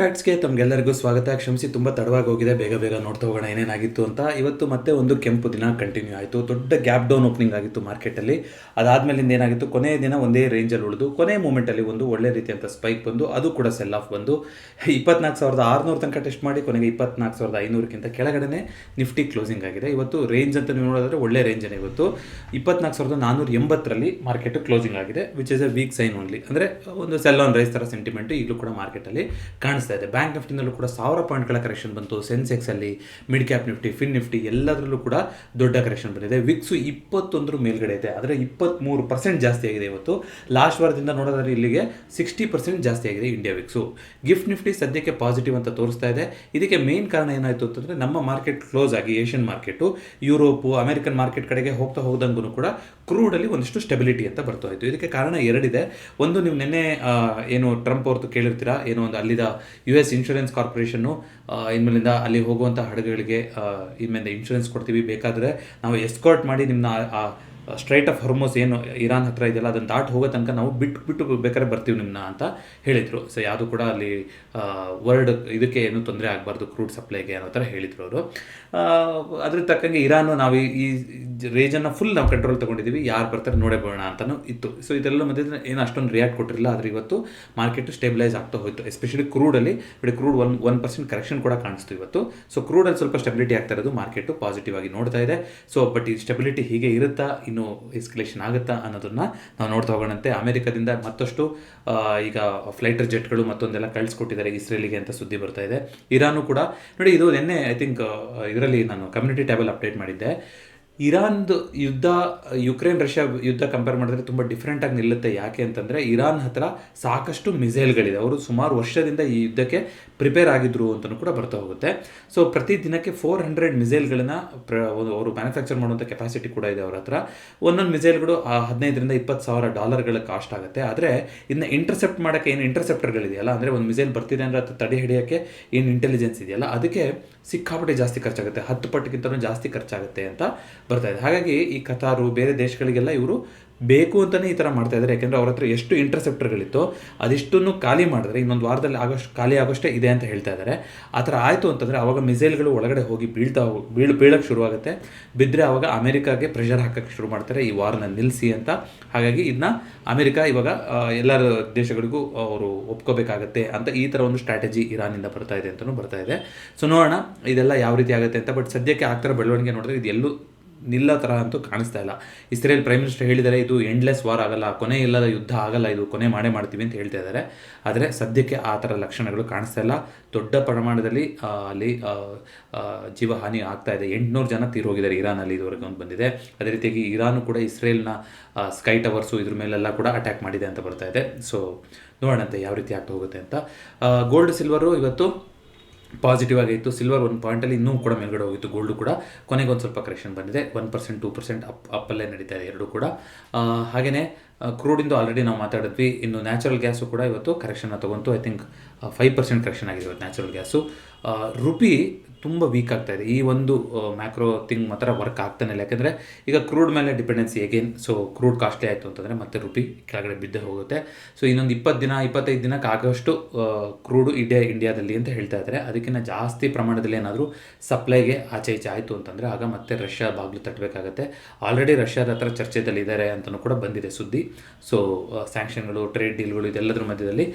ಫ್ಯಾಕ್ಟ್ಸ್ಗೆ ತಮಗೆಲ್ಲರಿಗೂ ಸ್ವಾಗತ. ಕ್ಷಮಿಸಿ, ತುಂಬ ತಡವಾಗಿ ಹೋಗಿದೆ. ಬೇಗ ನೋಡ್ತಾ ಹೋಗೋಣ ಏನೇನಾಗಿತ್ತು ಅಂತ. ಇವತ್ತು ಮತ್ತೆ ಒಂದು ಕೆಂಪು ದಿನ ಕಂಟಿನ್ಯೂ ಆಯಿತು. ದೊಡ್ಡ ಗ್ಯಾಪ್ ಡೌನ್ ಓಪನಿಂಗ್ ಆಗಿತ್ತು ಮಾರ್ಕೆಟಲ್ಲಿ. ಅದಾದಮೇಲಿಂದ ಏನಾಗಿತ್ತು, ಕೊನೆಯ ದಿನ ಒಂದೇ ರೇಂಜಲ್ಲಿ ಉಳಿದು ಕೊನೆಯ ಮೂಮೆಂಟಲ್ಲಿ ಒಂದು ಒಳ್ಳೆ ರೀತಿಯಂಥ ಸ್ಪೈಕ್ ಬಂದು ಅದು ಕೂಡ ಸೆಲ್ ಆಫ್ ಬಂದು 24,600 ತನಕ ಟೆಸ್ಟ್ ಮಾಡಿ ಕೊನೆಗೆ 24,500ಕ್ಕಿಂತ ಕೆಳಗಡೆ ನಿಫ್ಟಿ ಕ್ಲೋಸಿಂಗ್ ಆಗಿದೆ. ಇವತ್ತು ರೇಂಜ್ ಅಂತ ನೀವು ನೋಡಿದ್ರೆ ಒಳ್ಳೆ ರೇಂಜನ್ನು ಇವತ್ತು 24,480ರಲ್ಲಿ ಮಾರ್ಕೆಟ್ ಕ್ಲೋಸಿಂಗ್ ಆಗಿದೆ, which is a weak sign only. ಅಂದರೆ ಒಂದು ಸೆಲ್ ಆನ್ ರೈಸ್ ಥರ ಸೆಂಟಿಮೆಂಟ್ ಈಗಲೂ ಕೂಡ ಮಾರ್ಕೆಟಲ್ಲಿ ಕಾಣಿಸ್ತಾ ಇದೆ. ಬ್ಯಾಂಕ್ ನಿಫ್ಟಿನಲ್ಲೂ ಕೂಡ 1000 ಪಾಯಿಂಟ್ಗಳ ಕರೆಕ್ಷನ್ ಬಂತು. ಸೆನ್ಸೆಕ್ಸಲ್ಲಿ, mid cap Nifty, fin Nifty ಎಲ್ಲದರಲ್ಲೂ ಕೂಡ ದೊಡ್ಡ ಕರೆಕ್ಷನ್ ಬಂದಿದೆ. ವಿಕ್ಸು 21 ಮೇಲ್ಗಡೆ ಇದೆ, ಆದರೆ 23% ಜಾಸ್ತಿ ಆಗಿದೆ ಇವತ್ತು. ಲಾಸ್ಟ್ ವಾರದಿಂದ ನೋಡೋದಾದ್ರೆ ಇಲ್ಲಿಗೆ 60% ಜಾಸ್ತಿ ಆಗಿದೆ ಇಂಡಿಯಾ ವಿಕ್ಸು. ಗಿಫ್ಟ್ ನಿಫ್ಟಿ ಸದ್ಯಕ್ಕೆ ಪಾಸಿಟಿವ್ ಅಂತ ತೋರಿಸ್ತಾ ಇದೆ. ಇದಕ್ಕೆ ಮೇನ್ ಕಾರಣ ಏನಾಯಿತು ಅಂತಂದರೆ, ನಮ್ಮ ಮಾರ್ಕೆಟ್ ಕ್ಲೋಸ್ ಆಗಿ Asian market, Europe, American market ಕಡೆಗೆ ಹೋಗ್ದಂಗೂ ಕೂಡ ಕ್ರೂಡಲ್ಲಿ ಒಂದಿಷ್ಟು ಸ್ಟೆಬಿಲಿಟಿ ಅಂತ ಬರ್ತಾ ಇತ್ತು. ಇದಕ್ಕೆ ಕಾರಣ ಎರಡಿದೆ. ಒಂದು, ನೀವು ನಿನ್ನೆ ಏನು ಟ್ರಂಪ್ ಅವ್ರದ್ದು ಕೇಳಿರ್ತೀರಾ, ಏನೋ ಒಂದು ಅಲ್ಲಿದ US ಇನ್ಶೂರೆನ್ಸ್ ಕಾರ್ಪೊರೇಷನ್ನು ಇನ್ಮೇಲಿಂದ ಅಲ್ಲಿ ಹೋಗುವಂಥ ಹಡಗುಗಳಿಗೆ ಇನ್ಮೇಲೆ ಇನ್ಶೂರೆನ್ಸ್ ಕೊಡ್ತೀವಿ, ಬೇಕಾದರೆ ನಾವು ಎಸ್ಕಾರ್ಟ್ ಮಾಡಿ ನಿಮ್ಮನ್ನ ಸ್ಟ್ರೈಟ್ ಆಫ್ ಹೊರ್ಮೋಸ್ ಏನು ಇರಾನ್ ಹತ್ರ ಇದೆಯಲ್ಲ ಅದನ್ನು ದಾಟಿ ಹೋಗೋ ತನಕ ನಾವು ಬಿಟ್ಟು ಬೇಕಾದ್ರೆ ಬರ್ತೀವಿ ನಿಮ್ಮನ್ನ ಅಂತ ಹೇಳಿದರು. ಸೊ ಯಾವುದು ಕೂಡ ಅಲ್ಲಿ ವರ್ಲ್ಡ್ ಇದಕ್ಕೆ ಏನು ತೊಂದರೆ ಆಗಬಾರ್ದು, ಕ್ರೂಡ್ ಸಪ್ಲೈಗೆ ಅನ್ನೋ ಥರ ಹೇಳಿದರು ಅವರು. ಅದ್ರ ತಕ್ಕಂಗೆ ಇರಾನು ನಾವು ಈ ರೀಜನ್ನ ಫುಲ್ ನಾವು ಕಂಟ್ರೋಲ್ ತೊಗೊಂಡಿದ್ದೀವಿ, ಯಾರು ಬರ್ತಾರೆ ನೋಡೇ ಬರೋಣ ಅಂತಲೂ ಇತ್ತು. ಸೊ ಇದೆಲ್ಲ ಮಧ್ಯೆ ಏನು ಅಷ್ಟೊಂದು ರಿಯಾಕ್ಟ್ ಕೊಟ್ಟಿರಲಿಲ್ಲ. ಆದರೆ ಇವತ್ತು ಮಾರ್ಕೆಟು ಸ್ಟೆಬಿಲೈಸ್ ಆಗ್ತಾ ಹೋಯಿತು. ಎಸ್ಪೆಷಲಿ ಕ್ರೂಡಲ್ಲಿ ಕ್ರೂಡ್ 1% ಕರೆಕ್ಷನ್ ಕೂಡ ಕಾಣಿಸ್ತು ಇವತ್ತು. ಸೊ ಕ್ರೂಡಲ್ಲಿ ಸ್ವಲ್ಪ ಸ್ಟೆಬಿಲಿಟಿ ಆಗ್ತಾ ಇರೋದು ಮಾರ್ಕೆಟು ಪಾಸಿಟಿವ್ ಆಗಿ ನೋಡ್ತಾ ಇದೆ. ಸೊ ಬಟ್ ಈ ಸ್ಟೆಬಿಲಿಟಿ ಹೀಗೆ ಇರುತ್ತಾ, ಇನ್ನು ಎಸ್ಕಲೇಷನ್ ಆಗುತ್ತಾ ಅನ್ನೋದನ್ನು ನಾವು ನೋಡ್ತಾ ಹೋಗೋಣಂತೆ. ಅಮೆರಿಕದಿಂದ ಮತ್ತಷ್ಟು ಈಗ ಫ್ಲೈಟರ್ ಜೆಟ್ಗಳು ಮತ್ತೊಂದೆಲ್ಲ ಕಳಿಸ್ಕೊಟ್ಟಿದ್ದಾರೆ ಇಸ್ರೇಲಿಗೆ ಅಂತ ಸುದ್ದಿ ಬರ್ತಾ ಇದೆ. ಇರಾನು ಕೂಡ ನೋಡಿ, ಇದು ನಿನ್ನೆ ಐ ಥಿಂಕ್ ಇದರಲ್ಲಿ ನಾನು ಕಮ್ಯುನಿಟಿ ಟ್ಯಾಬಲ್ಲಿ ಅಪ್ಡೇಟ್ ಮಾಡಿದ್ದೆ. ಇರಾನ್ದು ಯುದ್ಧ, ಯುಕ್ರೇನ್ ರಷ್ಯಾ ಯುದ್ಧ ಕಂಪೇರ್ ಮಾಡಿದ್ರೆ ತುಂಬ ಡಿಫ್ರೆಂಟಾಗಿ ನಿಲ್ಲುತ್ತೆ. ಯಾಕೆ ಅಂತಂದರೆ, ಇರಾನ್ ಹತ್ರ ಸಾಕಷ್ಟು ಮಿಸೈಲ್ಗಳಿದೆ. ಅವರು ಸುಮಾರು ವರ್ಷದಿಂದ ಈ ಯುದ್ಧಕ್ಕೆ ಪ್ರಿಪೇರ್ ಆಗಿದ್ರು ಅಂತಲೂ ಕೂಡ ಬರ್ತಾ ಹೋಗುತ್ತೆ. ಸೊ ಪ್ರತಿ ದಿನಕ್ಕೆ 400 ಮಿಸೈಲ್ಗಳನ್ನು ಅವರು ಮ್ಯಾನುಫ್ಯಾಕ್ಚರ್ ಮಾಡುವಂಥ ಕೆಪಾಸಿಟಿ ಕೂಡ ಇದೆ ಅವ್ರ ಹತ್ರ. ಒಂದೊಂದು ಮಿಸೈಲ್ಗಳು $15,000-20,000 ಕಾಸ್ಟ್ ಆಗುತ್ತೆ. ಆದರೆ ಇನ್ನು ಇಂಟರ್ಸೆಪ್ಟ್ ಮಾಡೋಕ್ಕೆ ಏನು ಇಂಟರ್ಸೆಪ್ಟರ್ಗಳಿದೆಯಲ್ಲ, ಅಂದರೆ ಒಂದು ಮಿಸೈಲ್ ಬರ್ತಿದೆ ಅಂದರೆ ಅದು ತಡೆ ಹಿಡಿಯೋಕ್ಕೆ ಏನು ಇಂಟೆಲಿಜೆನ್ಸ್ ಇದೆಯಲ್ಲ, ಅದಕ್ಕೆ ಸಿಕ್ಕಾಪಟ್ಟೆ ಜಾಸ್ತಿ ಖರ್ಚಾಗುತ್ತೆ, 10 ಪಟ್ಟಿಗಿಂತಲೂ ಜಾಸ್ತಿ ಖರ್ಚಾಗುತ್ತೆ ಅಂತ ಬರ್ತಾ ಇದೆ. ಹಾಗಾಗಿ ಈ ಕತಾರು ಬೇರೆ ದೇಶಗಳಿಗೆಲ್ಲ ಇವರು ಬೇಕು ಅಂತಲೇ ಈ ಥರ ಮಾಡ್ತಾ ಇದ್ದಾರೆ. ಯಾಕೆಂದರೆ ಅವ್ರ ಹತ್ರ ಎಷ್ಟು ಇಂಟರ್ಸೆಪ್ಟರ್ಗಳಿತ್ತು ಅದಿಷ್ಟನ್ನು ಖಾಲಿ ಮಾಡಿದ್ರೆ ಇನ್ನೊಂದು ವಾರದಲ್ಲಿ ಖಾಲಿ ಆಗೋಷ್ಟೇ ಇದೆ ಅಂತ ಹೇಳ್ತಾ ಇದ್ದಾರೆ. ಆ ಥರ ಆಯಿತು ಅಂತಂದರೆ ಆವಾಗ ಮಿಸೈಲ್ಗಳು ಒಳಗಡೆ ಹೋಗಿ ಬೀಳಕ್ಕೆ ಶುರುವಾಗುತ್ತೆ. ಬಿದ್ದರೆ ಆವಾಗ ಅಮೆರಿಕಾಗೆ ಪ್ರೆಷರ್ ಹಾಕೋಕ್ಕೆ ಶುರು ಮಾಡ್ತಾರೆ, ಈ ವಾರನ ನಿಲ್ಲಿಸಿ ಅಂತ. ಹಾಗಾಗಿ ಇದನ್ನ ಅಮೆರಿಕ ಇವಾಗ ಎಲ್ಲ ದೇಶಗಳಿಗೂ ಅವರು ಒಪ್ಕೋಬೇಕಾಗತ್ತೆ ಅಂತ ಈ ಥರ ಒಂದು ಸ್ಟ್ರಾಟಜಿ ಇರಾನಿಂದ ಬರ್ತಾ ಇದೆ ಅಂತಲೂ ಬರ್ತಾ ಇದೆ. ಸೊ ನೋಡೋಣ ಇದೆಲ್ಲ ಯಾವ ರೀತಿ ಆಗುತ್ತೆ ಅಂತ. ಬಟ್ ಸದ್ಯಕ್ಕೆ ಆಗ್ತಾರ ಬೆಳವಣಿಗೆ ನೋಡಿದ್ರೆ ಇದು ಎಲ್ಲೂ ನಿಲ್ಲ ಥರ ಅಂತೂ ಕಾಣಿಸ್ತಾ ಇಲ್ಲ. ಇಸ್ರೇಲ್ ಪ್ರೈಮ್ ಮಿನಿಸ್ಟರ್ ಹೇಳಿದ್ದಾರೆ, ಇದು ಎಂಡ್ಲೆಸ್ ವಾರ್ ಆಗಲ್ಲ, ಕೊನೆ ಇಲ್ಲದ ಯುದ್ಧ ಆಗಲ್ಲ, ಇದು ಕೊನೆ ಮಾಡ್ತೀವಿ ಅಂತ ಹೇಳ್ತಾ ಇದ್ದಾರೆ. ಆದರೆ ಸದ್ಯಕ್ಕೆ ಆ ಥರ ಲಕ್ಷಣಗಳು ಕಾಣಿಸ್ತಾ ಇಲ್ಲ. ದೊಡ್ಡ ಪ್ರಮಾಣದಲ್ಲಿ ಅಲ್ಲಿ ಜೀವಹಾನಿ ಆಗ್ತಾ ಇದೆ. 800 ಜನ ತೀರೋಗಿದ್ದಾರೆ ಇರಾನಲ್ಲಿ ಇದುವರೆಗೆ ಒಂದು ಬಂದಿದೆ. ಅದೇ ರೀತಿಯಾಗಿ ಇರಾನು ಕೂಡ ಇಸ್ರೇಲ್ನ ಸ್ಕೈ ಟವರ್ಸು ಇದ್ರ ಮೇಲೆಲ್ಲ ಕೂಡ ಅಟ್ಯಾಕ್ ಮಾಡಿದೆ ಅಂತ ಬರ್ತಾ ಇದೆ. ಸೊ ನೋಡೋಣಂತೆ ಯಾವ ರೀತಿ ಆಗ್ತಾ ಹೋಗುತ್ತೆ ಅಂತ. ಗೋಲ್ಡ್ ಸಿಲ್ವರು ಇವತ್ತು ಪಾಸಿಟಿವ್ ಆಗಿತ್ತು. ಸಿಲ್ವರ್ 1 ಪಾಯಿಂಟಲ್ಲಿ ಇನ್ನೂ ಕೂಡ ಮೇಲ್ಗಡೆ ಹೋಗಿತ್ತು. ಗೋಲ್ಡು ಕೂಡ ಕೊನೆಗೆ ಒಂದು ಸ್ವಲ್ಪ ಕರೆಕ್ಷನ್ ಬಂದಿದೆ. 1% 2% ಅಪ್ಪಲ್ಲೇ ನಡೀತಾ ಇದೆ ಎರಡೂ ಕೂಡ. ಹಾಗೆಯೇ ಕ್ರೂಡಿಂದು ಆಲ್ರೆಡಿ ನಾವು ಮಾತಾಡಿದ್ವಿ. ಇನ್ನು ನ್ಯಾಚುರಲ್ ಗ್ಯಾಸು ಕೂಡ ಇವತ್ತು ಕರೆಕ್ಷನ್ನ ತೊಗೊಂತು. ಐ ಥಿಂಕ್ 5% ಕರೆಕ್ಷನ್ ಆಗಿದೆ ಇವತ್ತು ನ್ಯಾಚುರಲ್ ಗ್ಯಾಸು. ರುಪಿ ತುಂಬ ವೀಕ್ ಆಗ್ತಾ ಇದೆ. ಈ ಒಂದು ಮ್ಯಾಕ್ರೋ ಥಿಂಗ್ ಮಾತ್ರ ವರ್ಕ್ ಆಗ್ತಾನೆ ಇಲ್ಲ. ಯಾಕೆಂದರೆ ಈಗ ಕ್ರೂಡ್ ಮೇಲೆ dependency again. So crude costly ಆಯಿತು ಅಂತಂದರೆ ಮತ್ತೆ ರುಪಿ ಕೆಳಗಡೆ ಬಿದ್ದೇ ಹೋಗುತ್ತೆ. ಸೊ ಇನ್ನೊಂದು 25 ದಿನಕ್ಕೆ ಆಗೋಷ್ಟು ಕ್ರೂಡು ಇಂಡಿಯಾದಲ್ಲಿ ಅಂತ ಹೇಳ್ತಾ ಇದ್ದಾರೆ. ಅದಕ್ಕಿಂತ ಜಾಸ್ತಿ ಪ್ರಮಾಣದಲ್ಲಿ ಏನಾದರೂ ಸಪ್ಲೈಗೆ ಆಚೆ ಈಚೆ ಆಯಿತು ಅಂತಂದರೆ ಆಗ ಮತ್ತೆ ರಷ್ಯಾ ಬಾಗಿಲು ತಟ್ಟಬೇಕಾಗತ್ತೆ. ಆಲ್ರೆಡಿ ರಷ್ಯಾದ ಹತ್ರ ಚರ್ಚೆದಲ್ಲಿದ್ದಾರೆ ಅಂತಲೂ ಕೂಡ ಬಂದಿದೆ ಸುದ್ದಿ. ಸೊ ಸ್ಯಾಂಕ್ಷನ್ಗಳು, ಟ್ರೇಡ್ ಡೀಲ್ಗಳು ಇದೆಲ್ಲದರ ಮಧ್ಯದಲ್ಲಿ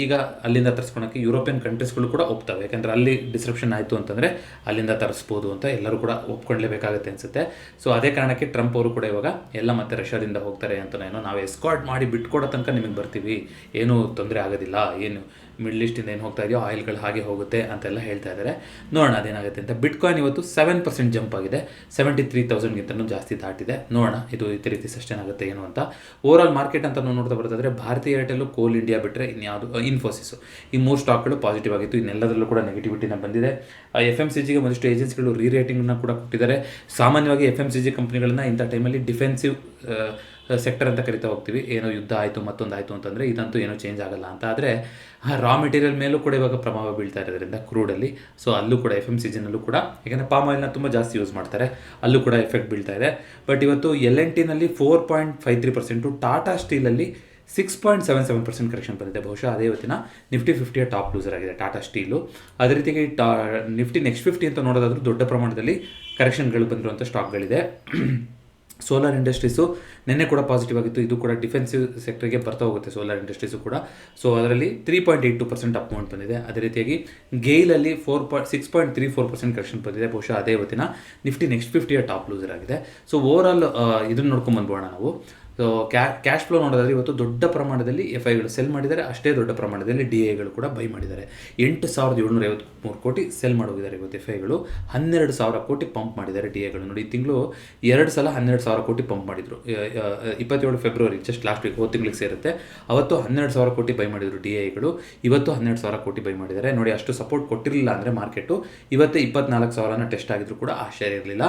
ಈಗ ಅಲ್ಲಿಂದ ತರಿಸ್ಕೊಳೋಕ್ಕೆ ಯುರೋಪಿಯನ್ ಕಂಟ್ರೀಸ್ಗಳು ಕೂಡ ಒಪ್ತವೆ. ಯಾಕೆಂದರೆ ಅಲ್ಲಿ ಡಿಸ್ರಪ್ಷನ್ ಆಯಿತು ಅಂತಂದರೆ ಅಲ್ಲಿಂದ ತರಿಸ್ಬೋದು ಅಂತ ಎಲ್ಲರೂ ಕೂಡ ಒಪ್ಕೊಳ್ಳೇಬೇಕಾಗುತ್ತೆ ಅನಿಸುತ್ತೆ. ಸೊ ಅದೇ ಕಾರಣಕ್ಕೆ ಟ್ರಂಪ್ ಅವರು ಕೂಡ ಇವಾಗ ಎಲ್ಲ ಮತ್ತೆ ರಷ್ಯಾದಿಂದ ಹೋಗ್ತಾರೆ ಅಂತ, ಏನೋ ನಾವು ಎಸ್ಕಾರ್ಟ್ ಮಾಡಿ ಬಿಟ್ಕೊಡೋ ತನಕ ನಿಮಗೆ ಬರ್ತೀವಿ, ಏನೂ ತೊಂದರೆ ಆಗೋದಿಲ್ಲ, ಏನು ಮಿಡ್ಲ್ ಈಸ್ಟಿಂದ ಏನು ಹೋಗ್ತಾ ಇದೆಯೋ ಆಯಿಲ್ಗಳು ಹಾಗೆ ಹೋಗುತ್ತೆ ಅಂತೆಲ್ಲ ಹೇಳ್ತಾ ಇದ್ದಾರೆ. ನೋಡೋಣ ಅದೇನಾಗುತ್ತೆ ಅಂತ. ಬಿಟ್ಕಾಯಿನ್ ಇವತ್ತು 7% ಜಂಪ್ ಆಗಿದೆ, 73,000ಗಿಂತಲೂ ಜಾಸ್ತಿ ದಾಟಿದೆ. ನೋಡೋಣ ಇದು ಇದೇ ರೀತಿ ಸಸ್ಟೈನ್ ಆಗುತ್ತೆ ಏನು ಅಂತ. ಓವರಾಲ್ ಮಾರ್ಕೆಟ್ ಅಂತ ನೋಡ್ತಾ ಬರ್ತಾಯಿದ್ರೆ ಭಾರತೀಯ ಏರ್ಟೆಲ್ಲು, ಕೋಲ್ ಇಂಡಿಯಾ ಬಿಟ್ಟರೆ ಇನ್ಯಾವುದು, ಇನ್ಫೋಸಿಸು, ಈ 3 ಸ್ಟಾಕ್ಗಳು ಪಾಸಿಟಿವ್ ಆಗಿತ್ತು. ಇನ್ನೆಲ್ಲದರಲ್ಲೂ ಕೂಡ ನೆಗೆಟಿವಿಟಿನ ಬಂದಿದೆ. FMCGಗೆ ಒಂದಿಷ್ಟು ಏಜೆನ್ಸಿಗಳು ರೀರೇಟಿಂಗನ್ನು ಕೂಡ ಕೊಟ್ಟಿದ್ದಾರೆ. ಸಾಮಾನ್ಯವಾಗಿ FMCG ಕಂಪ್ನಿಗಳನ್ನ ಇಂಥ ಟೈಮಲ್ಲಿ ಡಿಫೆನ್ಸಿವ್ ಸೆಕ್ಟರ್ ಅಂತ ಕರಿತಾ ಹೋಗ್ತೀವಿ. ಏನೋ ಯುದ್ಧ ಆಯಿತು ಮತ್ತೊಂದು ಆಯಿತು ಅಂತಂದರೆ ಇದಂತೂ ಏನೂ ಚೇಂಜ್ ಆಗಲ್ಲ ಅಂತ. ಆದರೆ ರಾ ಮೆಟೀರಿಯಲ್ ಮೇಲೂ ಕೂಡ ಇವಾಗ ಪ್ರಭಾವ ಬೀಳ್ತಾ ಇರೋದ್ರಿಂದ ಕ್ರೂಡಲ್ಲಿ, ಸೊ ಅಲ್ಲೂ ಕೂಡ FMCGನಲ್ಲೂ ಕೂಡ, ಯಾಕೆಂದರೆ ಪಾಮ್ ಆಯಿಲ್ನ ತುಂಬ ಜಾಸ್ತಿ ಯೂಸ್ ಮಾಡ್ತಾರೆ, ಅಲ್ಲೂ ಕೂಡ ಎಫೆಕ್ಟ್ ಬೀಳ್ತಾ ಇದೆ. ಬಟ್ ಇವತ್ತು L&Tನಲ್ಲಿ 4.53%, ಟಾಟಾ ಸ್ಟೀಲಲ್ಲಿ 6.77% ಕರೆಕ್ಷನ್ ಬಂದಿದೆ. ಬಹುಶಃ ಅದೇ ಇವತ್ತಿನ ನಿಫ್ಟಿ 50ಯ ಟಾಪ್ ಲೂಸರ್ ಆಗಿದೆ ಟಾಟಾ ಸ್ಟೀಲು. ಅದೇ ರೀತಿಯಾಗಿ ನಿಫ್ಟಿ ನೆಕ್ಸ್ಟ್ 50 ಅಂತ ನೋಡೋದಾದ್ರೂ ದೊಡ್ಡ ಪ್ರಮಾಣದಲ್ಲಿ ಕರೆಕ್ಷನ್ಗಳು ಬಂದಿರುವಂಥ ಸ್ಟಾಕ್ಗಳಿದೆ. ಸೋಲಾರ್ ಇಂಡಸ್ಟ್ರೀಸು ನಿನ್ನೆ ಕೂಡ ಪಾಸಿಟಿವ್ ಆಗಿತ್ತು. ಇದು ಕೂಡ ಡಿಫೆನ್ಸಿವ್ ಸೆಕ್ಟರ್ಗೆ ಬರ್ತಾ ಹೋಗುತ್ತೆ ಸೋಲಾರ್ ಇಂಡಸ್ಟ್ರೀಸು ಕೂಡ. ಸೊ ಅದರಲ್ಲಿ 3.82% ಅಪ್ ಮೂವ್ಮೆಂಟ್ ಬಂದಿದೆ. ಅದೇ ರೀತಿಯಾಗಿ ಗೇಲಲ್ಲಿ 6.34% ಕರೆಕ್ಷನ್ ಬಂದಿದೆ. ಬಹುಶಃ ಅದೇ ಇವತ್ತಿನ ನಿಫ್ಟಿ ನೆಕ್ಸ್ಟ್ 50ಯ ಟಾಪ್ ಲೂಸರ್ ಆಗಿದೆ. ಸೊ ಓವರಾಲ್ ಇದನ್ನು ನೋಡ್ಕೊಂಡು ಬಂದ್ಬೋಣ ನಾವು. ಸೊ ಕ್ಯಾಶ್ ಫ್ಲೋ ನೋಡೋದಾದ್ರೆ ಇವತ್ತು ದೊಡ್ಡ ಪ್ರಮಾಣದಲ್ಲಿ FIಗಳು ಸೆಲ್ ಮಾಡಿದ್ದಾರೆ, ಅಷ್ಟೇ ದೊಡ್ಡ ಪ್ರಮಾಣದಲ್ಲಿ DIಗಳು ಕೂಡ ಬೈ ಮಾಡಿದ್ದಾರೆ. 8,753 ಕೋಟಿ ಸೆಲ್ ಮಾಡೋಗಿದ್ದಾರೆ ಇವತ್ತು FIಗಳು. 12,000 ಕೋಟಿ ಪಂಪ್ ಮಾಡಿದ್ದಾರೆ DIಗಳು. ನೋಡಿ, ಈ ತಿಂಗಳು 2 ಸಲ 12,000 ಕೋಟಿ ಪಂಪ್ ಮಾಡಿದರು. 27 ಫೆಬ್ರವರಿ ಜಸ್ಟ್ ಲಾಸ್ಟ್ ವೀಕ್ ಹೋದ ತಿಂಗಳಿಗೆ ಸೇರುತ್ತೆ. ಅವತ್ತು 12,000 ಕೋಟಿ ಬೈ ಮಾಡಿದರು DIಗಳು. ಇವತ್ತು 12,000 ಕೋಟಿ ಬೈ ಮಾಡಿದ್ದಾರೆ. ನೋಡಿ, ಅಷ್ಟು ಸಪೋರ್ಟ್ ಕೊಟ್ಟಿರಲಿಲ್ಲ ಅಂದರೆ ಮಾರ್ಕೆಟು ಇವತ್ತೇ 24,000ನ ಟೆಸ್ಟ್ ಆಗಿದ್ರು ಕೂಡ ಆಶ್ಚರ್ಯ ಇರಲಿಲ್ಲ.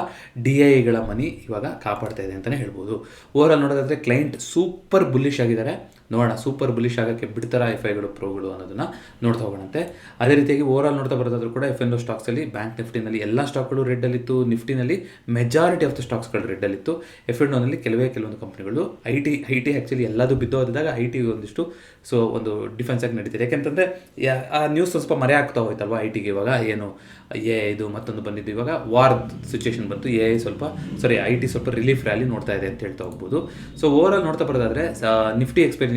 DIಗಳ ಮನಿ ಇವಾಗ ಕಾಪಾಡ್ತಾ ಇದೆ ಅಂತಲೇ ಹೇಳ್ಬೋದು. ಓವರಾಲ್ ನೋಡೋದಾದ್ರೆ ಕ್ಲೈಂಟ್ ಸೂಪರ್ ಬುಲ್ಲಿಶ್ ಆಗಿದ್ದಾರೆ. ನೋಡೋಣ ಸೂಪರ್ ಬುಲ್ಲಿಶ್ ಆಗೋಕ್ಕೆ ಬಿಡ್ತಾರಾ FIಗಳು ಪ್ರೋಗಳು ಅನ್ನೋದನ್ನು ನೋಡ್ತಾ ಹೋಗೋಣಂತೆ. ಅದೇ ರೀತಿಯಾಗಿ ಓವರಾಲ್ ನೋಡ್ತಾ ಬರೋದಾದ್ರೂ ಕೂಡ F&O ಸ್ಟಾಕ್ಸಲ್ಲಿ ಬ್ಯಾಂಕ್ ನಿಫ್ಟಿನಲ್ಲಿ ಎಲ್ಲ ಸ್ಟಾಕ್ಗಳು ರೆಡ್ಡಲ್ಲಿತ್ತು. ನಿಫ್ಟಿನಲ್ಲಿ ಮೆಜಾರಿಟಿ ಆಫ್ ದ ಸ್ಟಾಕ್ಸ್ಗಳು ರೆಡ್ಡಲ್ಲಿತ್ತು. F&Oನಲ್ಲಿ ಕೆಲವೊಂದು ಕಂಪ್ನಿಗಳು ಐ ಟಿ ಆ್ಯಕ್ಚುಲಿ ಎಲ್ಲದೂ ಬಿದ್ದೋದಾಗ IT ಒಂದಿಷ್ಟು ಒಂದು ಡಿಫೆನ್ಸ್ ಆಗಿ ನಡೀತಿದೆ. ಯಾಕೆಂತಂದರೆ ಆ ನ್ಯೂಸ್ ಸ್ವಲ್ಪ ಮರೆ ಆಗ್ತಾ ಹೋಯ್ತಲ್ವ IT ಇವಾಗ ಏನು ಇದು ಮತ್ತೊಂದು ಬಂದಿದ್ದು. ಇವಾಗ ವಾರ್ ಸಿಚುವೇಶನ್ ಬಂತು, IT ಸ್ವಲ್ಪ ರಿಲೀಫ್ ರ್ಯಾಲಿ ನೋಡ್ತಾ ಇದೆ ಅಂತ ಹೇಳ್ತಾ ಹೋಗ್ಬೋದು. ಸೊ ಓವರಾಲ್ ನೋಡ್ತಾ ಬರೋದಾದ್ರೆ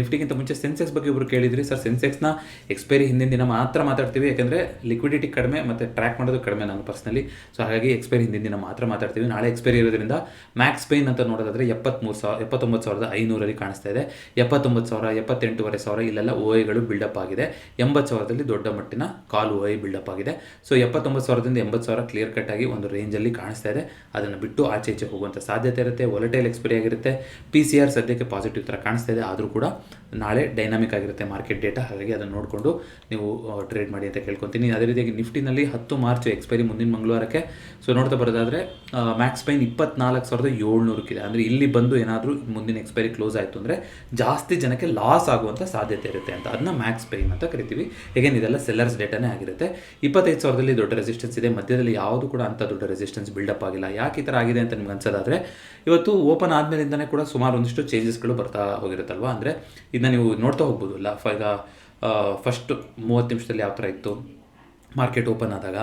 ನಿಫ್ಟಿಗಿಂತ ಮುಂಚೆ ಸೆನ್ಸೆಕ್ಸ್ ಬಗ್ಗೆ ಒಬ್ರು ಕೇಳಿದ್ರಿ. ಸರ್, ಸೆನ್ಸೆಕ್ಸ್ನ ಎಕ್ಸ್ಪೈರಿ ಹಿಂದಿನ ದಿನ ಮಾತ್ರ ಮಾತಾಡ್ತೀವಿ, ಯಾಕಂದರೆ ಲಿಕ್ವಿಡಿಟಿ ಕಡಿಮೆ ಮತ್ತು ಟ್ರ್ಯಾಕ್ ಮಾಡೋದು ಕಡಿಮೆ ನಾನು ಪರ್ಸ್ನಲಿ. ಸೊ ಹಾಗಾಗಿ ಎಕ್ಸ್ಪೈರಿ ಹಿಂದಿನ ದಿನ ಮಾತ್ರ ಮಾತಾಡ್ತೀವಿ. ನಾಳೆ ಎಕ್ಸ್ಪೈರಿ ಇರೋದ್ರಿಂದ ಮ್ಯಾಕ್ಸ್ ಪೇನ್ ಅಂತ ನೋಡೋದಾದ್ರೆ 79,500 ಕಾಣಿಸ್ತಾ ಇದೆ. 79,000, 78,500 ಇಲ್ಲೆಲ್ಲ OIಗಳು ಬಿಲ್ಡಪ್ ಆಗಿದೆ. 80,000ದಲ್ಲಿ ದೊಡ್ಡ ಮಟ್ಟಿನ ಕಾಲ್ OI ಬಿಲ್ಡಪ್ ಆಗಿದೆ. ಸೊ 79,000ದಿಂದ 80,000 ಕ್ಲಿಯರ್ ಕಟ್ ಆಗಿ ಒಂದು ರೇಂಜಲ್ಲಿ ಕಾಣಿಸ್ತಾ ಇದೆ. ಅದನ್ನು ಬಿಟ್ಟು ಆಚೆ ಹೋಗುವಂಥ ಸಾಧ್ಯತೆ ಇರುತ್ತೆ. ವೊಲಟೈಲ್ ಎಕ್ಸ್ಪೈರಿ ಆಗಿರುತ್ತೆ. PCR ಸದ್ಯಕ್ಕೆ ಪಾಸಿಟಿವ್ ಥರ ಕಾಣಿಸ್ತಾ ಇದೆ. ಆದರೂ ಕೂಡ ನಾಳೆ ಡೈನಾಮಿಕ್ ಆಗಿರುತ್ತೆ ಮಾರ್ಕೆಟ್ ಡೇಟಾ. ಹಾಗಾಗಿ ಅದನ್ನು ನೋಡಿಕೊಂಡು ನೀವು ಟ್ರೇಡ್ ಮಾಡಿ ಅಂತ ಕೇಳ್ಕೊತೀನಿ. ಅದೇ ರೀತಿಯಾಗಿ ನಿಫ್ಟಿನಲ್ಲಿ 10 ಮಾರ್ಚ್ ಎಕ್ಸ್ಪೈರಿ ಮುಂದಿನ ಮಂಗಳವಾರಕ್ಕೆ. ಸೊ ನೋಡ್ತಾ ಬರೋದಾದರೆ ಮ್ಯಾಕ್ಸ್ ಪೈನ್ 24,700 ಇದೆ. ಅಂದರೆ ಇಲ್ಲಿ ಬಂದು ಏನಾದರೂ ಮುಂದಿನ ಎಕ್ಸ್ಪೈರಿ ಕ್ಲೋಸ್ ಆಯಿತು ಅಂದರೆ ಜಾಸ್ತಿ ಜನಕ್ಕೆ ಲಾಸ್ ಆಗುವಂಥ ಸಾಧ್ಯತೆ ಇರುತ್ತೆ ಅಂತ ಅದನ್ನ ಮ್ಯಾಕ್ಸ್ ಪೈನ್ ಅಂತ ಕರಿತೀವಿ. ಹೇಗೇನು ಇದೆಲ್ಲ ಸೆಲ್ಲರ್ಸ್ ಡೇಟಾನೇ ಆಗಿರುತ್ತೆ. 25,000ದಲ್ಲಿ ದೊಡ್ಡ ರೆಸಿಸ್ಟೆನ್ಸ್ ಇದೆ. ಮಧ್ಯದಲ್ಲಿ ಯಾವುದು ಕೂಡ ಅಂಥ ದೊಡ್ಡ ರೆಸಿಸ್ಟೆನ್ಸ್ ಬಿಲ್ಡಪ್ ಆಗಿಲ್ಲ. ಯಾಕೆ ಈ ಥರ ಆಗಿದೆ ಅಂತ ನಿಮ್ಗೆ ಅನ್ಸೋದಾದರೆ, ಇವತ್ತು ಓಪನ್ ಆದಮೇಲಿಂದನೇ ಕೂಡ ಸುಮಾರು ಒಂದಿಷ್ಟು ಚೇಂಜಸ್ಗಳು ಬರ್ತಾ ಹೋಗಿರುತ್ತಲ್ವ. ಅಂದರೆ ಇದನ್ನ ನೀವು ನೋಡ್ತಾ ಹೋಗ್ಬೋದು. ಈಗ ಫಸ್ಟ್ 30 ನಿಮಿಷದಲ್ಲಿ ಯಾವ ಥರ ಇತ್ತು ಮಾರ್ಕೆಟ್ ಓಪನ್ ಆದಾಗ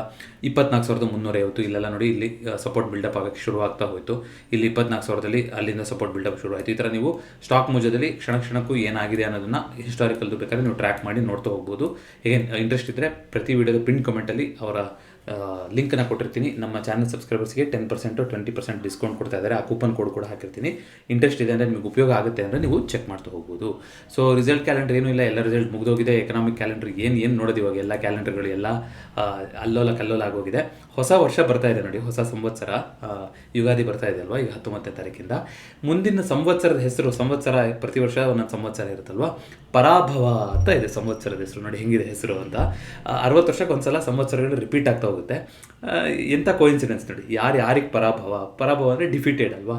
24,350 ಇಲ್ಲೆಲ್ಲ ನೋಡಿ, ಇಲ್ಲಿ ಸಪೋರ್ಟ್ ಬಿಲ್ಡಪ್ ಆಗೋಕ್ಕೆ ಶುರುವಾಗ್ತಾ ಹೋಯಿತು. ಇಲ್ಲಿ 24,000ದಲ್ಲಿ ಅಲ್ಲಿಂದ ಸಪೋರ್ಟ್ ಬಿಲ್ಡಪ್ ಶುರು ಆಯಿತು. ಈ ಥರ ನೀವು ಸ್ಟಾಕ್ ಮೂಜದಲ್ಲಿ ಕ್ಷಣಕ್ಕೂ ಏನಾಗಿದೆ ಅನ್ನೋದನ್ನು ಹಿಸ್ಟಾರಿಕಲ್ದು ಬೇಕಾದ್ರೆ ನೀವು ಟ್ರ್ಯಾಕ್ ಮಾಡಿ ನೋಡ್ತಾ ಹೋಗ್ಬೋದು. ಹೇಗೆ ಇಂಟ್ರೆಸ್ಟ್ ಇದ್ದರೆ ಪ್ರತಿ ವಿಡಿಯೋದ ಪಿನ್ ಕಮೆಂಟಲ್ಲಿ ಅವರ ಲಿಂಕನ್ನು ಕೊಟ್ಟಿರ್ತೀನಿ. ನಮ್ಮ ಚಾನಲ್ ಸಬ್ಸ್ಕ್ರೈಬರ್ಸ್ಗೆ 10% 20% ಡಿಸ್ಕೌಂಟ್ ಕೊಡ್ತಾ ಇದ್ದಾರೆ. ಆ ಕೂಪನ್ ಕೋಡ್ ಕೂಡ ಹಾಕಿರ್ತೀನಿ. ಇಂಟ್ರೆಸ್ಟ್ ಇದೆ ಅಂದರೆ ನಿಮಗೆ ಉಪಯೋಗ ಆಗುತ್ತೆ ಅಂದರೆ ನೀವು ಚೆಕ್ ಮಾಡ್ತಾ ಹೋಗ್ಬೋದು. ಸೊ ರಿಸಲ್ಟ್ ಕ್ಯಾಲೆಂಡರ್ ಏನೂ ಇಲ್ಲ, ಎಲ್ಲ ರಿಸಲ್ಟ್ ಮುಗಿದೋಗಿದೆ. ಎಕನಾಮಿಕ್ ಕ್ಯಾಲೆಂಡರ್ ಏನು ನೋಡೋದು ಇವಾಗ, ಎಲ್ಲ ಕ್ಯಾಲೆಂಡರ್ಗಳು ಎಲ್ಲ ಕಲ್ಲೋಲ ಆಗೋಗಿದೆ. ಹೊಸ ವರ್ಷ ಬರ್ತಾ ಇದೆ ನೋಡಿ, ಹೊಸ ಸಂವತ್ಸರ. ಯುಗಾದಿ ಬರ್ತಾ ಇದೆ ಅಲ್ವಾ ಈಗ 19ನೇ ತಾರೀಕಿಂದ. ಮುಂದಿನ ಸಂವತ್ಸರದ ಹೆಸರು, ಸಂವತ್ಸರ ಪ್ರತಿ ವರ್ಷ ಒಂದೊಂದು ಸಂವತ್ಸರ ಇರುತ್ತಲ್ವ, ಪರಾಭವ ಅಂತ ಇದೆ ಸಂವತ್ಸರದ ಹೆಸರು. ನೋಡಿ ಹೆಂಗಿದೆ ಹೆಸರು ಅಂತ. 60 ವರ್ಷಕ್ಕೆ ಒಂದ್ಸಲ ಸಂವತ್ಸರಗಳು ರಿಪೀಟ್ ಆಗ್ತಾ ಹೋಗುತ್ತೆ. ಎಂಥ ಕೋಇನ್ಸಿಡೆನ್ಸ್ ನೋಡಿ. ಯಾರಿಗೆ ಪರಾಭವ ಅಂದರೆ ಡಿಫೀಟೆಡ್ ಅಲ್ವಾ.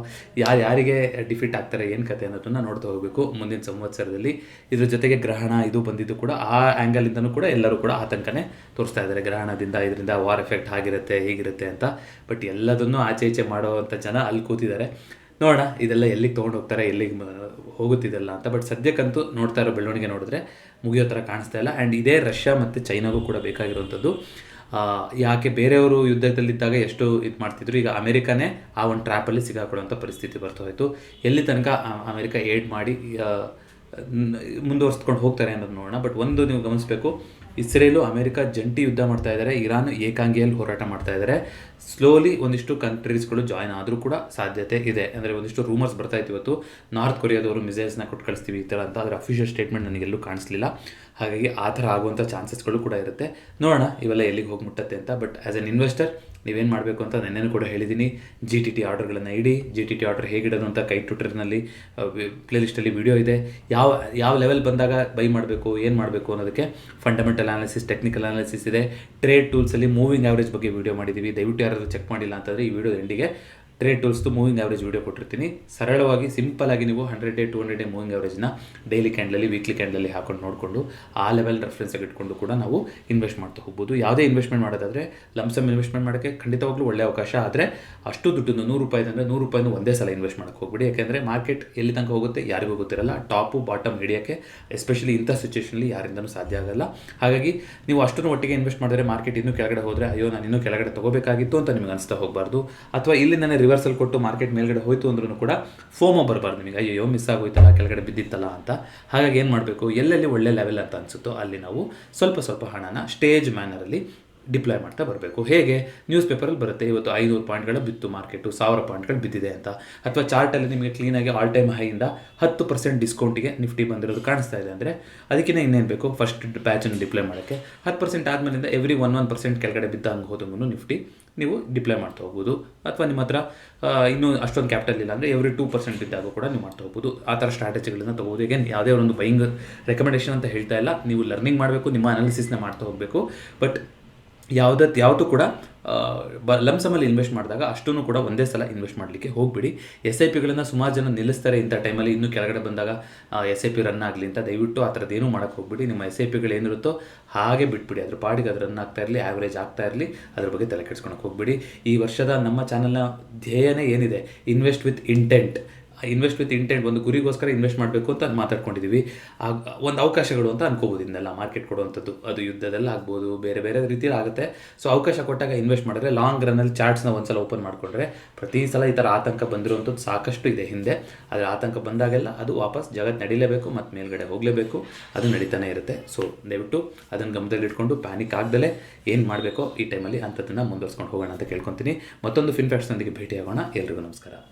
ಯಾರಿಗೆ ಡಿಫೀಟ್ ಆಗ್ತಾರೆ, ಏನು ಕತೆ ಅನ್ನೋದನ್ನು ನೋಡ್ತಾ ಹೋಗಬೇಕು ಮುಂದಿನ ಸಂವತ್ಸರದಲ್ಲಿ. ಇದ್ರ ಜೊತೆಗೆ ಗ್ರಹಣ ಇದು ಬಂದಿದ್ದು ಕೂಡ ಆ ಆ್ಯಂಗಲಿಂದನೂ ಕೂಡ ಎಲ್ಲರೂ ಕೂಡ ಆತಂಕನೇ ತೋರಿಸ್ತಾ ಇದ್ದಾರೆ. ಗ್ರಹಣದಿಂದ ಇದರಿಂದ ವಾರ್ ಎಫೆಕ್ಟ್ ಆಗಿರುತ್ತೆ ಹೇಗಿರುತ್ತೆ ಅಂತ. ಬಟ್ ಎಲ್ಲದನ್ನು ಆಚೆ ಮಾಡೋವಂಥ ಜನ ಅಲ್ಲಿ ಕೂತಿದ್ದಾರೆ. ನೋಡೋಣ ಇದೆಲ್ಲ ಎಲ್ಲಿಗೆ ತೊಗೊಂಡು ಹೋಗ್ತಾರೆ, ಎಲ್ಲಿಗೆ ಹೋಗುತ್ತಿದೆಲ್ಲ ಅಂತ. ಬಟ್ ಸದ್ಯಕ್ಕಂತೂ ನೋಡ್ತಾ ಇರೋ ಬೆಳವಣಿಗೆ ನೋಡಿದ್ರೆ ಮುಗಿಯೋ ಥರ ಕಾಣಿಸ್ತಾ ಇಲ್ಲ. ಆ್ಯಂಡ್ ಇದೇ ರಷ್ಯಾ ಮತ್ತು ಚೈನಾಗೂ ಕೂಡ ಬೇಕಾಗಿರುವಂಥದ್ದು. ಯಾಕೆ ಬೇರೆಯವರು ಯುದ್ಧದಲ್ಲಿದ್ದಾಗ ಎಷ್ಟು ಇದು ಮಾಡ್ತಿದ್ರು, ಈಗ ಅಮೆರಿಕನೇ ಆ ಒಂದು ಟ್ರ್ಯಾಪಲ್ಲಿ ಸಿಗಾಕೊಳ್ಳೋಂಥ ಪರಿಸ್ಥಿತಿ ಬರ್ತಾ ಹೋಯಿತು. ಎಲ್ಲಿ ತನಕ ಅಮೆರಿಕ ಏಡ್ ಮಾಡಿ ಮುಂದುವರ್ಸ್ಕೊಂಡು ಹೋಗ್ತಾರೆ ಅನ್ನೋದು ನೋಡೋಣ. ಬಟ್ ಒಂದು ನೀವು ಗಮನಿಸಬೇಕು, ಇಸ್ರೇಲು ಅಮೆರಿಕ ಜಂಟಿ ಯುದ್ಧ ಮಾಡ್ತಾ ಇದ್ದಾರೆ, ಇರಾನ್ ಏಕಾಂಗಿಯಲ್ಲಿ ಹೋರಾಟ ಮಾಡ್ತಾ ಇದ್ದಾರೆ. ಸ್ಲೋಲಿ ಒಂದಿಷ್ಟು ಕಂಟ್ರೀಸ್ಗಳು ಜಾಯ್ನ್ ಆದರೂ ಕೂಡ ಸಾಧ್ಯತೆ ಇದೆ. ಅಂದರೆ ಒಂದಿಷ್ಟು ರೂಮರ್ಸ್ ಬರ್ತಾ ಇತ್ತು ಇವತ್ತು, ನಾರ್ತ್ ಕೊರಿಯಾದವರು ಮಿಸೈಲ್ಸ್ನ ಕೊಟ್ಟು ಕಳಿಸ್ತೀವಿ ಈ ಥರ ಅಂತ. ಅದರ ಅಫಿಷಿಯಲ್ ಸ್ಟೇಟ್ಮೆಂಟ್ ನನಗೆಲ್ಲೂ ಕಾಣಿಸ್ಲಿಲ್ಲ. ಹಾಗಾಗಿ ಆ ಥರ ಆಗುವಂಥ ಚಾನ್ಸಸ್ಗಳು ಕೂಡ ಇರುತ್ತೆ. ನೋಡೋಣ ಇವೆಲ್ಲ ಎಲ್ಲಿಗೆ ಹೋಗಿ ಮುಟ್ಟತ್ತೆ ಅಂತ. ಬಟ್ ಆ್ಯಸ್ ಎನ್ ಇನ್ವೆಸ್ಟರ್ ನೀವೇನು ಮಾಡಬೇಕು ಅಂತ ನೆನ್ನೆನೂ ಕೂಡ ಹೇಳಿದ್ದೀನಿ. GTT ಆರ್ಡರ್ಗಳನ್ನು ಇಡಿ. GTT ಆರ್ಡರ್ ಹೇಗಿಡೋದು ಅಂತ ಕೈ ಟ್ವಿಟರ್ನಲ್ಲಿ ಪ್ಲೇಲಿಸ್ಟಲ್ಲಿ ವಿಡಿಯೋ ಇದೆ. ಯಾವ ಲೆವೆಲ್ ಬಂದಾಗ ಬೈ ಮಾಡಬೇಕು, ಏನು ಮಾಡಬೇಕು ಅನ್ನೋದಕ್ಕೆ ಫಂಡಮೆಂಟಲ್ ಅನಾಲಿಸಿಸ್, ಟೆಕ್ನಿಕಲ್ ಅನಾಲಿಸಿಸ್ ಇದೆ. ಟ್ರೇಡ್ ಟೂಲ್ಸಲ್ಲಿ ಮೂವಿಂಗ್ ಆವ್ರೇಜ್ ಬಗ್ಗೆ ವಿಡಿಯೋ ಮಾಡಿದ್ದೀವಿ. ದಯವಿಟ್ಟು ಯಾರಾದರೂ ಚೆಕ್ ಮಾಡಿಲ್ಲ ಅಂತಂದರೆ ಈ ವಿಡಿಯೋ ಎಂಡಿಗೆ ಟ್ರೇಡ್ ಟೂಲ್ಸ್ದು ಮೂವಿಂಗ್ ಆವ್ರೇಜ್ ವೀಡಿಯೋ ಕೊಟ್ಟಿರ್ತೀನಿ. ಸರಳವಾಗಿ ಸಿಂಪಲ್ ಆಗಿ ನೀವು 100 ಡೇ 200 ಡೇ ಮೂವಿಂಗ್ ಆವ್ರೇಜ್ನ ಡೈಲಿ ಕ್ಯಾಂಡಲಲ್ಲಿ ವೀಕ್ಲಿ ಕ್ಯಾಂಡಲಲ್ಲಿ ಹಾಕೊಂಡು ನೋಡಿಕೊಂಡು ಆ ಲೆವೆಲ್ ರೆಫರೆನ್ಸಾಗಿ ಇಟ್ಕೊಂಡು ಕೂಡ ನಾವು ಇನ್ವೆಸ್ಟ್ ಮಾಡ್ತಾ ಹೋಗ್ಬೋದು. ಯಾವುದೇ ಇನ್ವೆಸ್ಟ್ಮೆಂಟ್ ಮಾಡೋದಾದರೆ ಲಮ್ಸಮ್ ಇನ್ವೆಸ್ಟ್ಮೆಂಟ್ ಮಾಡೋಕ್ಕೆ ಖಂಡಿತವಾಗ್ಲೂ ಒಳ್ಳೆಯ ಅವಕಾಶ. ಆದರೆ ಅಷ್ಟು ದುಡ್ಡನ್ನು ₹100 ಅಂದರೆ ₹100 ಒಂದೇ ಸಲ ಇನ್ವೆಸ್ಟ್ ಮಾಡೋಕ್ಕೆ ಹೋಗ್ಬಿಡಿ. ಯಾಕೆಂದರೆ ಮಾರ್ಕೆಟ್ ಎಲ್ಲಿ ತನಕ ಹೋಗುತ್ತೆ ಯಾರಿಗೂ ಗೊತ್ತಿರಲ್ಲ. ಟಾಪು ಬಾಟಮ್ ಹಿಡಿಯೋಕ್ಕೆ ಎಸ್ಪೆಷಲಿ ಇಂಥ ಸಿಚುವೇಷನಲ್ಲಿ ಯಾರಿಂದನೂ ಸಾಧ್ಯ ಆಗಲ್ಲ. ಹಾಗಾಗಿ ನೀವು ಅಷ್ಟನ್ನು ಒಟ್ಟಿಗೆ ಇನ್ವೆಸ್ಟ್ ಮಾಡಿದ್ರೆ ಮಾರ್ಕೆಟ್ ಇನ್ನೂ ಕೆಳಗಡೆ ಹೋದರೆ ಅಯ್ಯೋ ನಾನು ಇನ್ನೂ ಕೆಳಗಡೆ ತಗೋಬೇಕಾಗಿತ್ತು ಅಂತ ನಿಮಗೆ ಅನಿಸ್ತಾ ಹೋಗಬಾರ್ದು. ಅಥವಾ ಇಲ್ಲಿಂದನೇ ರಿವರ್ಸಲ್ ಕೊಟ್ಟು ಮಾರ್ಕೆಟ್ ಮೇಲ್ಗಡೆ ಹೋಯಿತು ಅಂದ್ರೂ ಕೂಡ ಫೋಮೋ ಬರಬಾರ್ದು ನಿಮಗೆ, ಅಯ್ಯೋ ಮಿಸ್ ಆಗೋಯ್ತಲ್ಲ ಕೆಳಗಡೆ ಬಿದ್ದಿತ್ತಲ್ಲ ಅಂತ. ಹಾಗಾಗಿ ಏನು ಮಾಡಬೇಕು, ಎಲ್ಲೆಲ್ಲಿ ಒಳ್ಳೆ ಲೆವೆಲ್ ಅಂತ ಅನಿಸುತ್ತೋ ಅಲ್ಲಿ ನಾವು ಸ್ವಲ್ಪ ಸ್ವಲ್ಪ ಹಣನ ಸ್ಟೇಜ್ ಮ್ಯಾನರಲ್ಲಿ ಡಿಪ್ಲಾಯ್ ಮಾಡ್ತಾ ಬರಬೇಕು. ಹೇಗೆ, ನ್ಯೂಸ್ ಪೇಪರಲ್ಲಿ ಬರುತ್ತೆ ಇವತ್ತು 500 ಪಾಯಿಂಟ್ಗಳ ಬಿತ್ತು ಮಾರ್ಕೆಟು, 1000 ಪಾಯಿಂಟ್ಗಳು ಬಿದ್ದಿದೆ ಅಂತ. ಅಥವಾ ಚಾರ್ಟಲ್ಲಿ ನಿಮಗೆ ಕ್ಲೀನಾಗಿ ಆಲ್ ಟೈಮ್ ಹೈಯಿಂದ 10% ಡಿಸ್ಕೌಂಟಿಗೆ ನಿಫ್ಟಿ ಬಂದಿರೋದು ಕಾಣಿಸ್ತಾ ಇದೆ ಅಂದರೆ ಅದಕ್ಕಿಂತ ಇನ್ನೇನು ಬೇಕು, ಫಸ್ಟ್ ಬ್ಯಾಚನ್ನು ಡಿಪ್ಲಾಯ್ ಮಾಡೋಕ್ಕೆ 10% ಆದಮೇಲಿಂದ ಎವ್ರಿ 1% ಕೆಳಗಡೆ ಬಿದ್ದ ಹಂಗೆ ಹೋದಂಗೂ ನಿಫ್ಟಿ ನೀವು ಡಿಪ್ಲಾಯ್ ಮಾಡ್ತಾ ಹೋಗ್ಬೋದು. ಅಥವಾ ನಿಮ್ಮ ಹತ್ರ ಇನ್ನೂ ಅಷ್ಟೊಂದು ಕ್ಯಾಪಿಟಲ್ ಇಲ್ಲ ಅಂದರೆ ಎವ್ರಿ 2% ಬಿದ್ದಾಗ ಕೂಡ ನೀವು ಮಾಡ್ತಾ ಹೋಗ್ಬೋದು. ಆ ಥರ ಸ್ಟ್ರಾಟಜಿಗಳನ್ನ ತೊಗೋಬೋದು. ಈಗ ಯಾವುದೇ ಒಂದು ಬೈಯಿಂಗ್ ರೆಕಮೆಂಡೇಷನ್ ಅಂತ ಹೇಳ್ತಾ ಇಲ್ಲ, ನೀವು ಲರ್ನಿಂಗ್ ಮಾಡಬೇಕು, ನಿಮ್ಮ ಅನಾಲಿಸಿಸ್ನ ಮಾಡ್ತಾ ಹೋಗಬೇಕು. ಬಟ್ ಯಾವತ್ತೂ ಕೂಡ ಲಮ್ಸಮಲ್ಲಿ ಇನ್ವೆಸ್ಟ್ ಮಾಡಿದಾಗ ಅಷ್ಟೂ ಕೂಡ ಒಂದೇ ಸಲ ಇನ್ವೆಸ್ಟ್ ಮಾಡಲಿಕ್ಕೆ ಹೋಗ್ಬಿಡಿ. SIPಗಳನ್ನು ಸುಮಾರು ಜನ ನಿಲ್ಲಿಸ್ತಾರೆ ಇಂಥ ಟೈಮಲ್ಲಿ, ಇನ್ನೂ ಕೆಳಗಡೆ ಬಂದಾಗ SIP ರನ್ ಆಗಲಿ ಅಂತ. ದಯವಿಟ್ಟು ಆ ಥರದ್ದು ಏನೂ ಮಾಡೋಕ್ಕೆ ಹೋಗ್ಬಿಡಿ. ನಿಮ್ಮ SIPಗಳು ಏನಿರುತ್ತೋ ಹಾಗೆ ಬಿಟ್ಬಿಡಿ, ಅದ್ರ ಪಾಡಿಗೆ ಅದು ರನ್ ಆಗ್ತಾ ಇರಲಿ, ಆ್ಯಾವ್ರೇಜ್ ಆಗ್ತಾ ಇರಲಿ, ಅದ್ರ ಬಗ್ಗೆ ತಲೆ ಕೆಡ್ಸ್ಕೊಳಕ್ಕೆ ಹೋಗ್ಬಿಡಿ. ಈ ವರ್ಷದ ನಮ್ಮ ಚಾನಲ್ನ ಧ್ಯೇಯನೇ ಏನಿದೆ, ಇನ್ವೆಸ್ಟ್ ವಿತ್ ಇಂಟೆಂಟ್. ಒಂದು ಗುರಿಗೋಸ್ಕರ ಇನ್ವೆಸ್ಟ್ ಮಾಡಬೇಕು ಅಂತ ಮಾತಾಡ್ಕೊಂಡಿದ್ದೀವಿ. ಒಂದು ಅವಕಾಶಗಳು ಅಂತ ಅನ್ಕೋಬೋದು. ಇದನ್ನೆಲ್ಲ ಮಾರ್ಕೆಟ್ ಕೊಡುವಂಥದ್ದು ಅದು ಯುದ್ಧದಲ್ಲಿ ಆಗ್ಬೋದು, ಬೇರೆ ಬೇರೆ ರೀತಿಯಲ್ಲಿ ಆಗುತ್ತೆ. ಸೊ ಅವಕಾಶ ಕೊಟ್ಟಾಗ ಇನ್ವೆಸ್ಟ್ ಮಾಡಿದ್ರೆ ಲಾಂಗ್ ರನ್ನಲ್ಲಿ ಚಾರ್ಟ್ಸ್ನ ಒಂದ್ಸಲ ಓಪನ್ ಮಾಡಿಕೊಂಡ್ರೆ ಪ್ರತಿ ಸಲ ಈ ಥರ ಆತಂಕ ಬಂದಿರುವಂಥದ್ದು ಸಾಕಷ್ಟು ಇದೆ ಹಿಂದೆ. ಆದರೆ ಆತಂಕ ಬಂದಾಗೆಲ್ಲ ಅದು ವಾಪಸ್ ಜಗತ್ತು ನಡೀಲೇಬೇಕು ಮತ್ತು ಮೇಲ್ಗಡೆ ಹೋಗಲೇಬೇಕು, ಅದು ನಡೀತಾನೆ ಇರುತ್ತೆ. ಸೊ ದಯವಿಟ್ಟು ಅದನ್ನು ಗಮನದಲ್ಲಿಟ್ಕೊಂಡು ಪ್ಯಾನಿಕ್ ಆಗದಲ್ಲೇ ಏನು ಮಾಡಬೇಕೋ ಈ ಟೈಮಲ್ಲಿ ಅಂಥದ್ದನ್ನು ಮುಂದುವರ್ಸ್ಕೊಂಡು ಹೋಗೋಣ ಅಂತ ಕೇಳ್ಕೊತೀನಿ. ಮತ್ತೊಂದು ಫಿನ್ ಫ್ಯಾಕ್ಟ್ಸ್ನೊಂದಿಗೆ ಭೇಟಿಯಾಗೋಣ. ಎಲ್ರಿಗೂ ನಮಸ್ಕಾರ.